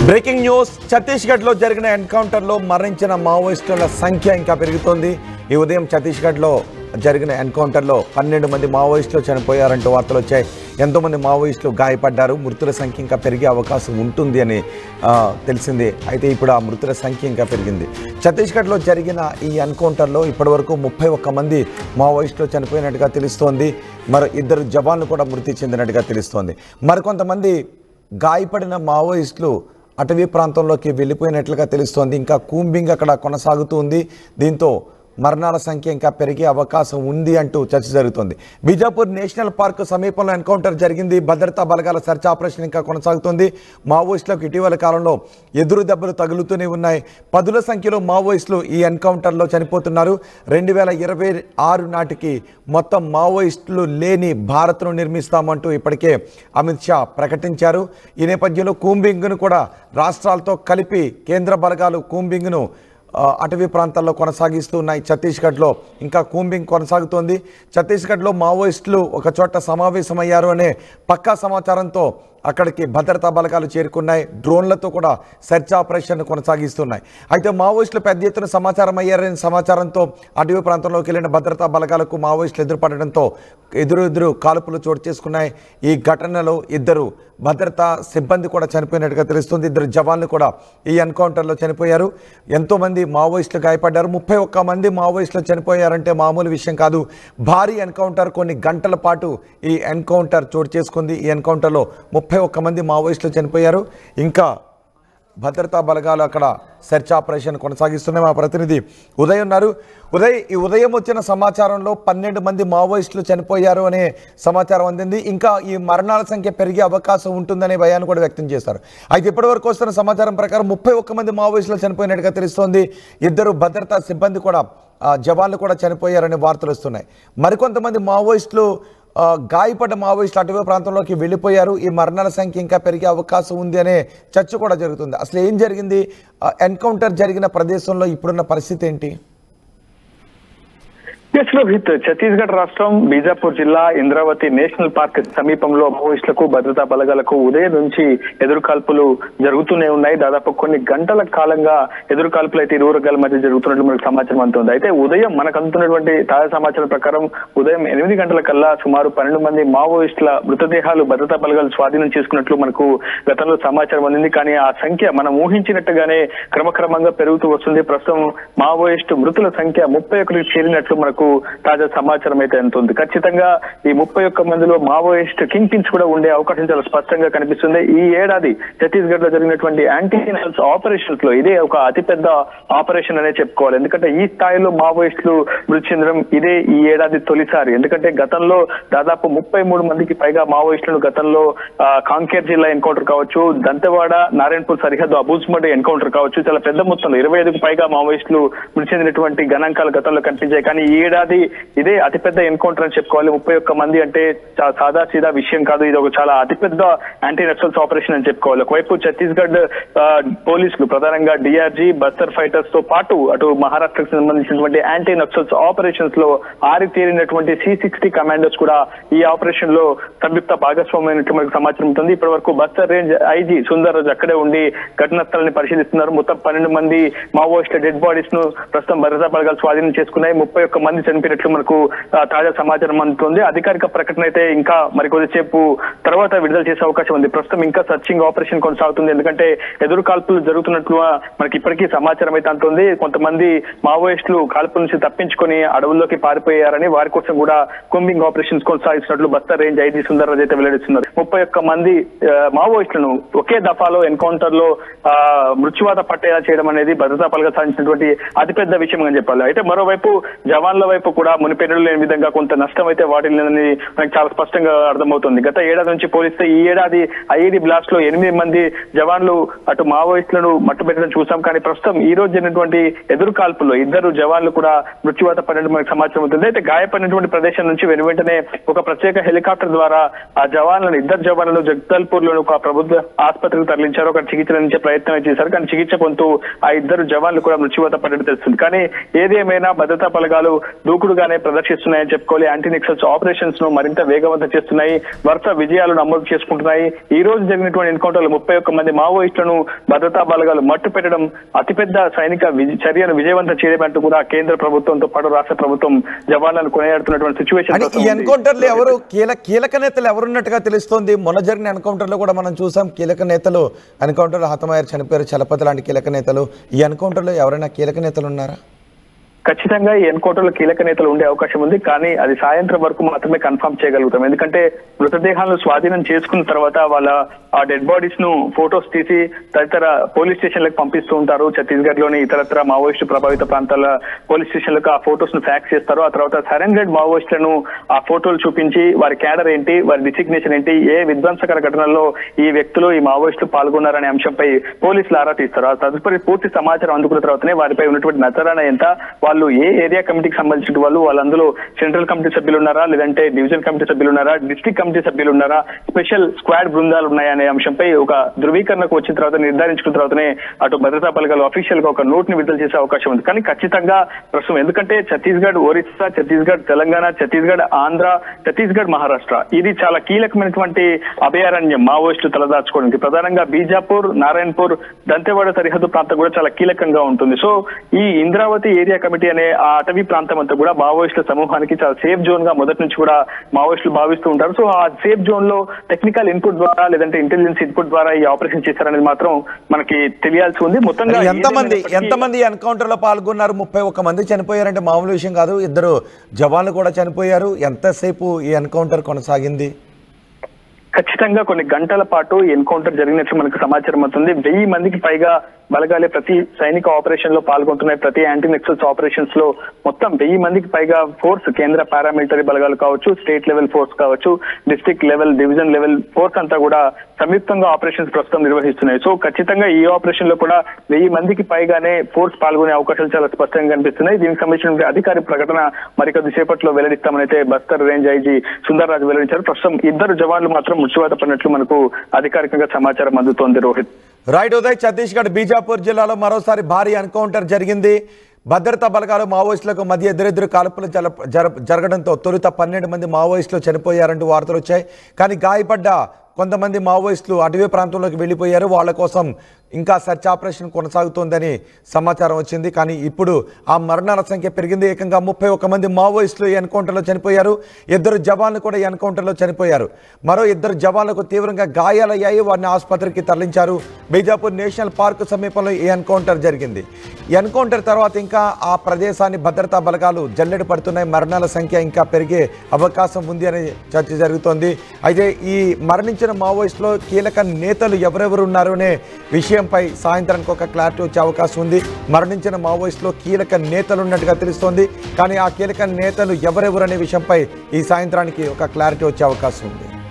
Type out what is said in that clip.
Breaking news ఛత్తీస్గఢ్లో జరిగిన ఎన్కౌంటర్లో మరణించిన మావోయిస్టుల సంఖ్య ఇంకా పెరుగుతోంది। ఈ ఉదయం ఛత్తీస్గఢ్లో జరిగిన ఎన్కౌంటర్లో 12 మంది మావోయిస్టులు చనిపోయారంటూ వార్తలు వచ్చాయి। ఎంతో మంది మావోయిస్టులు గాయపడ్డారు। మృతుల సంఖ్య ఇంకా పెరిగే అవకాశం ఉంటుంది అని తెలిసింది। అయితే ఇప్పుడు ఆ మృతుల సంఖ్య ఇంకా పెరిగింది। ఛత్తీస్గఢ్లో జరిగిన ఈ ఎన్కౌంటర్లో ఇప్పటివరకు 31 మంది మావోయిస్టులు చనిపోయినట్టుగా తెలుస్తోంది। మరి 2 జవాన్లు కూడా మృతి చెందినట్టుగా తెలుస్తోంది। మరికొంతమంది గాయపడిన మావోయిస్టులు అటవీ ప్రాంతంలోకి వెళ్ళిపోయినట్లుగా తెలుస్తోంది। ఇంకా కూంబింగ్ అక్కడ కొనసాగుతుంది। దీంతో మరణాల సంఖ్య ఇంకా పెరిగే అవకాశం ఉంది అంటూ చర్చ జరుగుతోంది। బీజాపూర్ నేషనల్ పార్క్ సమీపంలో ఎన్కౌంటర్ జరిగింది। భద్రతా బలగాల సెర్చ్ ఆపరేషన్ ఇంకా కొనసాగుతోంది। మావోయిస్టులకు ఇటీవల కాలంలో ఎదురు దెబ్బలు తగులుతూనే ఉన్నాయి। 10ల సంఖ్యలో మావోయిస్టులు ఈ ఎన్కౌంటర్లో చనిపోతున్నారు। 2026 నాటికి మొత్తం మావోయిస్టులు లేని భారత్ను నిర్మిస్తామంటూ ఇప్పటికే అమిత్ షా ప్రకటించారు। ఈ నేపథ్యంలో కూంబింగ్ను కూడా రాష్ట్రాలతో కలిపి కేంద్ర బలగాలు కూంబింగ్ను అటవీ ప్రాంతాల్లో కొనసాగిస్తూ ఉన్నాయి। ఛత్తీస్గఢ్లో ఇంకా కూంబింగ్ కొనసాగుతోంది। ఛత్తీస్గఢ్లో మావోయిస్టులు ఒక చోట సమావేశమయ్యారు అనే పక్కా సమాచారంతో అక్కడికి భద్రతా బలగాలు చేరుకున్నాయి। డ్రోన్లతో కూడా సెర్చ్ ఆపరేషన్ కొనసాగిస్తున్నాయి। అయితే మావోయిస్టులు పెద్ద ఎత్తున సమాచారం అయ్యారనే సమాచారంతో అటవీ ప్రాంతంలోకి వెళ్ళిన భద్రతా బలగాలకు మావోయిస్టులు ఎదురుపడడంతో ఎదురు కాల్పులు చోటు చేసుకున్నాయి। ఈ ఘటనలో 2 భద్రతా సిబ్బంది కూడా చనిపోయినట్టుగా తెలుస్తుంది। 2 జవాన్లు కూడా ఈ ఎన్కౌంటర్లో చనిపోయారు। ఎంతోమంది మావోయిస్టులు గాయపడ్డారు। 31 మంది మావోయిస్టులు చనిపోయారంటే మామూలు విషయం కాదు। భారీ ఎన్కౌంటర్, కొన్ని గంటల పాటు ఈ ఎన్కౌంటర్ చోటు చేసుకుంది। ఈ ఎన్కౌంటర్లో 31 మంది మావోయిస్టులు చనిపోయారు। ఇంకా భద్రతా బలగాలు అక్కడ సెర్చ్ ఆపరేషన్ కొనసాగిస్తున్నాయి। మా ప్రతినిధి ఉదయ్ ఉన్నారు। ఈ ఉదయం వచ్చిన సమాచారంలో 12 మంది మావోయిస్టులు చనిపోయారు అనే సమాచారం అందింది। ఇంకా ఈ మరణాల సంఖ్య పెరిగే అవకాశం ఉంటుందనే భయాన్ని కూడా వ్యక్తం చేశారు। అయితే ఇప్పటివరకు వస్తున్న సమాచారం ప్రకారం 31 మంది మావోయిస్టులు చనిపోయినట్టుగా తెలుస్తోంది। 2 భద్రతా సిబ్బంది కూడా జవాన్లు కూడా చనిపోయారనే వార్తలు వస్తున్నాయి। మరికొంతమంది మావోయిస్టులు గాయపడ్డ మావోయిస్టులు అటవీ ప్రాంతంలోకి వెళ్ళిపోయారు। ఈ మరణాల సంఖ్య ఇంకా పెరిగే అవకాశం ఉంది అనే చర్చ కూడా జరుగుతుంది। అసలు ఏం జరిగింది? ఎన్కౌంటర్ జరిగిన ప్రదేశంలో ఇప్పుడున్న పరిస్థితి ఏంటి? రోహిత్, ఛత్తీస్గఢ్ రాష్ట్రం బీజాపూర్ జిల్లా ఇంద్రావతి నేషనల్ పార్క్ సమీపంలో మావోయిస్టులకు భద్రతా బలగాలకు ఉదయం నుంచి ఎదురుకాల్పులు జరుగుతూనే ఉన్నాయి। దాదాపు కొన్ని గంటల కాలంగా ఎదురుకాల్పులు అయితే ఇరు వర్గాల మధ్య జరుగుతున్నట్లు మనకు సమాచారం అందుతుంది। అయితే ఉదయం మనకు అందుతున్నటువంటి తాజా సమాచారం ప్రకారం ఉదయం 8 గంటల కల్లా సుమారు 12 మంది మావోయిస్టుల మృతదేహాలు భద్రతా బలగాలు స్వాధీనం చేసుకున్నట్లు మనకు గతంలో సమాచారం అందింది। కానీ ఆ సంఖ్య మనం ఊహించినట్టుగానే క్రమక్రమంగా పెరుగుతూ వస్తుంది। ప్రస్తుతం మావోయిస్టు మృతుల సంఖ్య 31కి చేరినట్లు మనకు తాజా సమాచారం అయితే అందుతుంది। ఖచ్చితంగా ఈ 31 మందిలో మావోయిస్ట్ కింగ్ పిన్స్ కూడా ఉండే అవకాశం చాలా స్పష్టంగా కనిపిస్తుంది। ఈ ఏడాది ఛత్తీస్గఢ్ లో జరిగినటువంటి యాంటీ ఇన్సల్ట్స్ ఆపరేషన్స్ లో ఇదే ఒక అతిపెద్ద ఆపరేషన్ అనే చెప్పుకోవాలి। ఎందుకంటే ఈ స్థాయిలో మావోయిస్టులు మృతి చెందడం ఇదే ఈ ఏడాది తొలిసారి। ఎందుకంటే గతంలో దాదాపు 33 మందికి పైగా మావోయిస్టులను గతంలో కాంకేర్ జిల్లా ఎన్కౌంటర్ కావచ్చు, దంతెవాడ నారాయణపూర్ సరిహద్దు అబూజ్మడి ఎన్కౌంటర్ కావచ్చు, చాలా పెద్ద మొత్తంలో 25కు పైగా మావోయిస్టులు మృతి చెందినటువంటి గణాంకాలు గతంలో కనిపించాయి। కానీ ఈ ఏడాది ఇదే అతిపెద్ద ఎన్కౌంటర్ అని చెప్పుకోవాలి। 31 మంది అంటే సాదా సీదా విషయం కాదు। ఇది ఒక చాలా అతిపెద్ద యాంటీ నక్సల్స్ ఆపరేషన్ అని చెప్పుకోవాలి। ఒకవైపు ఛత్తీస్గఢ్ పోలీసులు ప్రధానంగా డిఆర్జీ, బస్తర్ ఫైటర్స్ తో పాటు అటు మహారాష్ట్రకు సంబంధించినటువంటి యాంటీ నక్సల్స్ ఆపరేషన్స్ లో ఆరితేరినటువంటి C60 కమాండోస్ కూడా ఈ ఆపరేషన్ లో సంయుక్త భాగస్వామ్యమైనట్లు మనకు సమాచారం ఉంటుంది। ఇప్పటి వరకు బస్తర్ రేంజ్ ఐజీ సుందర్ రాజ్ అక్కడే ఉండి ఘటనా స్థలాన్ని పరిశీలిస్తున్నారు। మొత్తం 12 మంది మావోయిస్టుల డెడ్ బాడీస్ ను ప్రస్తుతం భద్రతా బలగాలు స్వాధీనం చేసుకున్నాయి। 31 మంది చనిపోయినట్లు మనకు తాజా సమాచారం అందుతుంది। అధికారిక ప్రకటన అయితే ఇంకా మరికొద్దిసేపు తర్వాత విడుదల చేసే అవకాశం ఉంది। ప్రస్తుతం ఇంకా సర్చింగ్ ఆపరేషన్ కొనసాగుతుంది। ఎందుకంటే ఎదురు కాల్పులు జరుగుతున్నట్లు మనకి ఇప్పటికీ సమాచారం అయితే అందుతుంది। కొంతమంది మావోయిస్టులు కాల్పుల నుంచి తప్పించుకొని అడవుల్లోకి పారిపోయారని, వారి కోసం కూడా కూంబింగ్ ఆపరేషన్స్ కొనసాగిస్తున్నట్లు బస్తర్ రేంజ్ ఐజీ సుందర్ రాజ్ అయితే వెల్లడిస్తున్నారు। 31 మంది మావోయిస్టులను ఒకే దఫాలో ఎన్కౌంటర్ లో మృత్యువాత పట్టేలా చేయడం అనేది భద్రతా బలగాలు సాధించినటువంటి అతిపెద్ద విషయం అని చెప్పాలి। అయితే మరోవైపు జవాన్ల వైపు కూడా మునిపెన్నడూ లేని విధంగా కొంత నష్టం అయితే వాటిల్లేదని మనకు చాలా స్పష్టంగా అర్థమవుతుంది। గత ఏడాది నుంచి పోలిస్తే ఈ ఏడాది ఐఈడీ బ్లాస్ట్ లో 8 మంది జవాన్లు అటు మావోయిస్టులను మట్టుబెట్టడం చూసాం। కానీ ప్రస్తుతం ఈ రోజు జరిగినటువంటి ఎదురు కాల్పుల్లో 2 జవాన్లు కూడా మృత్యువాత పడినట్టు మనకు సమాచారం అవుతుంది। అయితే గాయపడినటువంటి ప్రదేశం నుంచి వెంటనే ఒక ప్రత్యేక హెలికాప్టర్ ద్వారా ఆ జవాన్లను 2 జవాన్లను జగదల్పూర్ లోని ఒక ప్రభుత్వ ఆసుపత్రికి తరలించారు। ఒక చికిత్స అందించే ప్రయత్నం చేశారు। కానీ చికిత్స పొందుతూ ఆ 2 జవాన్లు కూడా మృత్యువాత పడినట్టు తెలుస్తుంది। కానీ ఏదేమైనా భద్రతా బలగాలు దూకుడుగానే ప్రదర్శిస్తున్నాయని చెప్పుకోవాలి. యాంటీ నక్సల్స్ ఆపరేషన్స్ ను మరింత వేగవంతం చేస్తున్నాయి, వరుస విజయాలు నమోదు చేసుకుంటున్నాయి. ఈ రోజు జరిగినటువంటి ఎన్కౌంటర్లో 31 మంది మావోయిస్టులను భద్రతా బలగాలు మట్టు పెట్టడం అతిపెద్ద సైనిక చర్యను విజయవంతం చేయమంటూ కూడా కేంద్ర ప్రభుత్వంతో పాటు రాష్ట్ర ప్రభుత్వం జవాన్లను కొనియాడుతున్నటువంటి సిచ్యువేషన్. ఈ ఎన్కౌంటర్ లో ఎవరు కీలక నేతలు ఎవరున్నట్టుగా తెలుస్తోంది? మొన్న జరిగిన ఎన్కౌంటర్ లో కూడా మనం చూసాం కీలక నేతలు ఎన్కౌంటర్ లో హతమయ్యారు, చనిపోయారు. చలపతి లాంటి కీలక నేతలు. ఈ ఎన్కౌంటర్ లో ఎవరైనా కీలక నేతలు ఉన్నారా? ఖచ్చితంగా ఈ ఎన్కౌంటర్లో కీలక నేతలు ఉండే అవకాశం ఉంది, కానీ అది సాయంత్రం వరకు మాత్రమే కన్ఫర్మ్ చేయగలుగుతాం. ఎందుకంటే మృతదేహాలను స్వాధీనం చేసుకున్న తర్వాత వాళ్ళ ఆ డెడ్ బాడీస్ ను ఫొటోస్ తీసి తదితర పోలీస్ స్టేషన్లకు పంపిస్తూ ఉంటారు. ఛత్తీస్గఢ్ లోని ఇతరత్ర మావోయిస్టు ప్రభావిత ప్రాంతాల పోలీస్ స్టేషన్లకు ఆ ఫొటోస్ ను ఫ్యాక్స్ చేస్తారు. ఆ తర్వాత సరెండర్డ్ మావోయిస్టులను ఆ ఫోటోలు చూపించి వారి క్యాడర్ ఏంటి, వారి డిసిగ్నేషన్ ఏంటి, ఏ విధ్వంసకర ఘటనల్లో ఈ వ్యక్తులు ఈ మావోయిస్టులు పాల్గొన్నారనే అంశంపై పోలీసులు ఆరా తీస్తారు. ఆ తదుపరి పూర్తి సమాచారం అందుకున్న తర్వాతనే వారిపై ఉన్నటువంటి నజరానా ఎంత, వాళ్ళు ఏ ఏరియా కమిటీకి సంబంధించిన వాళ్ళు అందులో సెంట్రల్ కమిటీ సభ్యులు ఉన్నారా, లేదంటే డివిజన్ కమిటీ సభ్యులు ఉన్నారా, డిస్ట్రిక్ట్ కమిటీ సభ్యులు ఉన్నారా, స్పెషల్ స్క్వాడ్ బృందాలు ఉన్నాయా అనే అంశంపై ఒక ధృవీకరణకు వచ్చిన తర్వాత నిర్ధారించుకున్న తర్వాతనే అటు భద్రతా బలగాలు అఫీషియల్ గా ఒక నోట్ ని విడుదల చేసే అవకాశం ఉంది. కానీ ఖచ్చితంగా ప్రస్తుతం ఎందుకంటే ఛత్తీస్గఢ్, ఒరిస్సా, ఛత్తీస్గఢ్, తెలంగాణ, ఛత్తీస్గఢ్, ఆంధ్ర, ఛత్తీస్గఢ్, మహారాష్ట్ర ఇది చాలా కీలకమైనటువంటి అభయారణ్యం మావోయిస్టులు తలదాచుకోవడానికి. ప్రధానంగా బీజాపూర్, నారాయణపూర్, దంతెవాడ సరిహద్దు ప్రాంతం కూడా చాలా కీలకంగా ఉంటుంది. సో ఈ ఇంద్రావతి ఏరియా కమిటీ అనే ఆ అటవీ ప్రాంతం అంతా కూడా మావోయిస్టుల సమూహానికి చాలా సేఫ్ జోన్ గా మొదటి నుంచి కూడా మావోయిస్టులు భావిస్తూ ఉంటారు. సో ఆ సేఫ్ జోన్ లో టెక్నికల్ ఇన్పుట్ ద్వారా లేదంటే ఇంటెలిజెన్స్ ఇన్పుట్ ద్వారా ఈ ఆపరేషన్ చేశారనేది మాత్రం మనకి తెలియాల్సి ఉంది. మొత్తంగా ఎంతమంది ఎన్కౌంటర్ లో పాల్గొన్నారు? 31 మంది చనిపోయారంటే మామూలు విషయం కాదు. 2 జవాన్లు కూడా చనిపోయారు. ఎంతసేపు ఈ ఎన్కౌంటర్ కొనసాగింది? ఖచ్చితంగా కొన్ని గంటల పాటు ఎన్కౌంటర్ జరిగినట్లు మనకు సమాచారం అవుతుంది. 1000 మందికి పైగా బలగాలే ప్రతి సైనిక ఆపరేషన్ లో పాల్గొంటున్నాయి. ప్రతి యాంటీ నక్సల్స్ ఆపరేషన్స్ లో మొత్తం 1000 మందికి పైగా ఫోర్స్, కేంద్ర పారామిలిటరీ బలగాలు కావచ్చు, స్టేట్ లెవెల్ ఫోర్స్ కావచ్చు, district level, division level force అంతా కూడా సంయుక్తంగా ఆపరేషన్స్ ప్రస్తుతం నిర్వహిస్తున్నాయి. సో ఖచ్చితంగా ఈ ఆపరేషన్ లో కూడా 1000 మందికి పైగానే ఫోర్స్ పాల్గొనే అవకాశాలు చాలా స్పష్టంగా కనిపిస్తున్నాయి. దీనికి సంబంధించిన అధికారిక ప్రకటన మరికొద్ది సేపట్లో వెల్లడిస్తామని అయితే బస్తర్ రేంజ్ ఐజీ సుందర్ రాజు వెల్లడించారు. ప్రస్తుతం 2 జవాన్లు మాత్రం మృత్యువాత పడినట్లు మనకు అధికారికంగా సమాచారం అందుతోంది. రోహిత్. రైట్ ఉదయ్, ఛత్తీస్గఢ్ బీజాపూర్ జిల్లాలో మరోసారి భారీ ఎన్కౌంటర్ జరిగింది. భద్రతా బలగాలు మావోయిస్టులకు మధ్య ఎదురెదురు కాల్పులు జరగడంతో తొలుత 12 మంది మావోయిస్టులు చనిపోయారంటూ వార్తలు వచ్చాయి. కానీ గాయపడ్డ కొంతమంది మావోయిస్టులు అటవీ ప్రాంతంలోకి వెళ్ళిపోయారు. వాళ్ళ కోసం ఇంకా సెర్చ్ ఆపరేషన్ కొనసాగుతోందని సమాచారం వచ్చింది. కానీ ఇప్పుడు ఆ మరణాల సంఖ్య పెరిగింది. ఏకంగా 31 మంది మావోయిస్టులు ఈ ఎన్కౌంటర్లో చనిపోయారు. 2 జవాన్లు కూడా ఈ ఎన్కౌంటర్లో చనిపోయారు. మరో 2 జవాన్లకు తీవ్రంగా గాయాలయ్యాయి. వారిని ఆసుపత్రికి తరలించారు. బీజాపూర్ నేషనల్ పార్క్ సమీపంలో ఈ ఎన్కౌంటర్ జరిగింది. ఎన్కౌంటర్ తర్వాత ఇంకా ఆ ప్రదేశాన్ని భద్రతా బలగాలు జల్లెడ పడుతున్నాయి. మరణాల సంఖ్య ఇంకా పెరిగే అవకాశం ఉంది అనే చర్చ జరుగుతోంది. అయితే ఈ మరణించిన మావోయిస్టులో కీలక నేతలు ఎవరెవరు ఉన్నారు అనే విషయంపై సాయంత్రానికి ఒక క్లారిటీ వచ్చే అవకాశం ఉంది. మరణించిన మావోయిస్టులో కీలక నేతలు ఉన్నట్టుగా తెలుస్తోంది. కానీ ఆ కీలక నేతలు ఎవరెవరు అనే విషయంపై ఈ సాయంత్రానికి ఒక క్లారిటీ వచ్చే అవకాశం ఉంది.